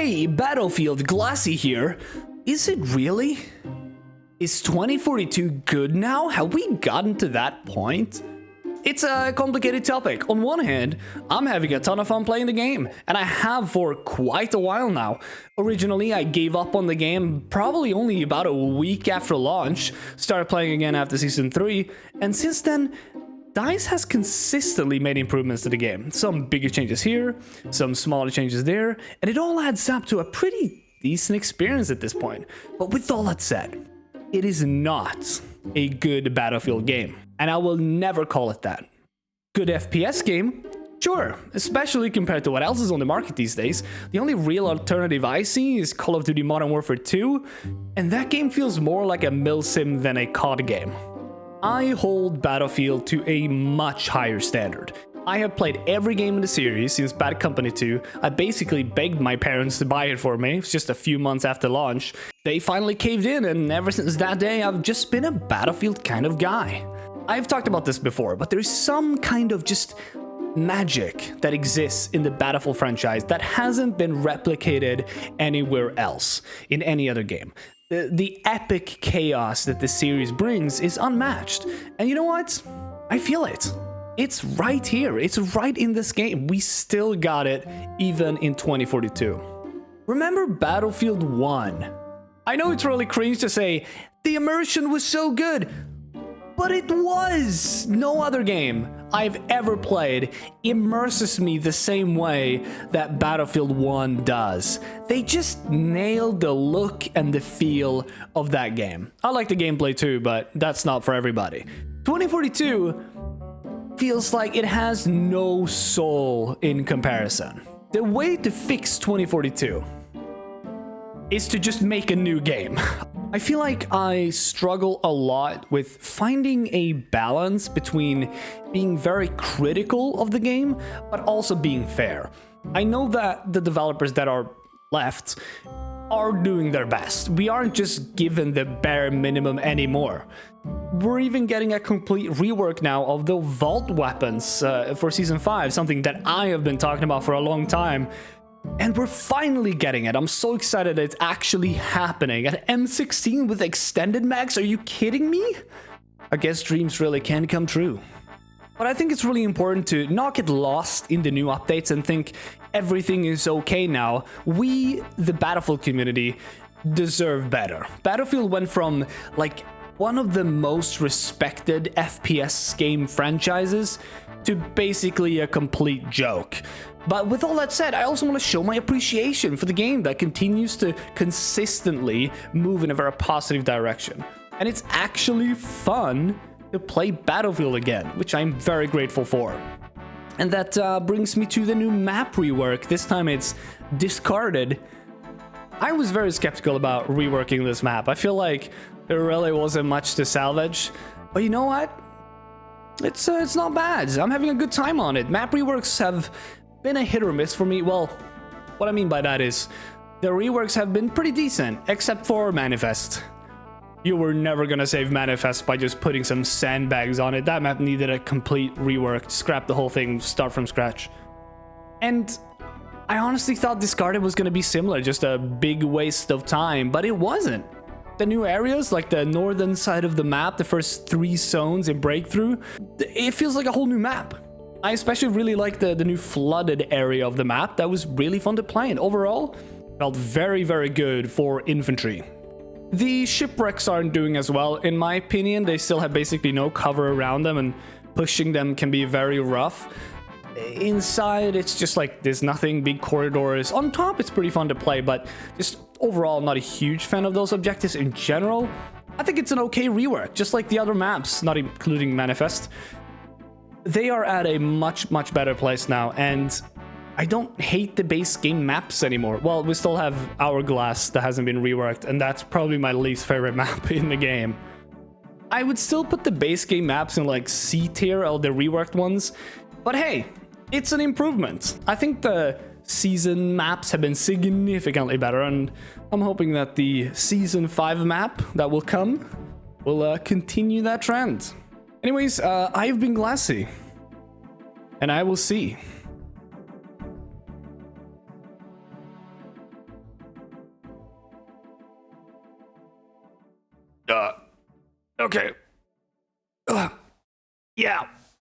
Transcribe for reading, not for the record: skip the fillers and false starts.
Hey, Battlefield, Glasse here. Is it really? Is 2042 good now? Have we gotten to that point? It's a complicated topic. On one hand, I'm having a ton of fun playing the game, and I have for quite a while now. Originally, I gave up on the game probably only about a week after launch, started playing again after Season 3, and since then, DICE has consistently made improvements to the game. Some bigger changes here, some smaller changes there, and it all adds up to a pretty decent experience at this point. But with all that said, it is not a good Battlefield game, and I will never call it that. Good FPS game? Sure, especially compared to what else is on the market these days. The only real alternative I see is Call of Duty Modern Warfare 2, and that game feels more like a milsim than a COD game. I hold Battlefield to a much higher standard. I have played every game in the series since Bad Company 2. I basically begged my parents to buy it for me. It's just a few months after launch. They finally caved in, and ever since that day, I've just been a Battlefield kind of guy. I've talked about this before, but there's some kind of just magic that exists in the Battlefield franchise that hasn't been replicated anywhere else in any other game. The epic chaos that the series brings is unmatched. And you know what? I feel it. It's right here. It's right in this game. We still got it even in 2042. Remember Battlefield 1? I know it's really cringe to say, the immersion was so good, but it was! No other game I've ever played immerses me the same way that Battlefield 1 does. They just nailed the look and the feel of that game. I like the gameplay too, but that's not for everybody. 2042 feels like it has no soul in comparison. The way to fix 2042 is to just make a new game. I feel like I struggle a lot with finding a balance between being very critical of the game, but also being fair. I know that the developers that are left are doing their best. We aren't just given the bare minimum anymore. We're even getting a complete rework now of the vault weapons for Season 5, something that I have been talking about for a long time. And we're finally getting it. I'm so excited that it's actually happening. An M16 with extended mags? Are you kidding me? I guess dreams really can come true. But I think it's really important to not get lost in the new updates and think everything is okay now. We, the Battlefield community, deserve better. Battlefield went from like one of the most respected FPS game franchises to basically a complete joke. But with all that said, I also want to show my appreciation for the game that continues to consistently move in a very positive direction. And it's actually fun to play Battlefield again, which I'm very grateful for. And that brings me to the new map rework. This time it's Discarded. I was very skeptical about reworking this map. I feel like there really wasn't much to salvage. But you know what? It's not bad. I'm having a good time on it. Map reworks have been a hit or miss for me. Well, what I mean by that is the reworks have been pretty decent, except for Manifest. You were never gonna save Manifest by just putting some sandbags on it. That map needed a complete rework. Scrap the whole thing, start from scratch. And I honestly thought Discarded was gonna be similar, just a big waste of time, but it wasn't. The new areas, like the northern side of the map, the first 3 zones in Breakthrough, it feels like a whole new map. I especially really like the new flooded area of the map. That was really fun to play, and overall, felt very, very good for infantry. The shipwrecks aren't doing as well, in my opinion. They still have basically no cover around them, and pushing them can be very rough. Inside, it's just like there's nothing, big corridors. On top, it's pretty fun to play, but just overall, I'm not a huge fan of those objectives in general. I think it's an okay rework, just like the other maps, not including Manifest. They are at a much, much better place now, and I don't hate the base game maps anymore. Well, we still have Glasse that hasn't been reworked, and that's probably my least favorite map in the game. I would still put the base game maps in like C tier of the reworked ones, but hey, it's an improvement. I think the season maps have been significantly better, and I'm hoping that the Season 5 map that will come will continue that trend. Anyways, I've been Glasse, and I will see Okay. Yeah.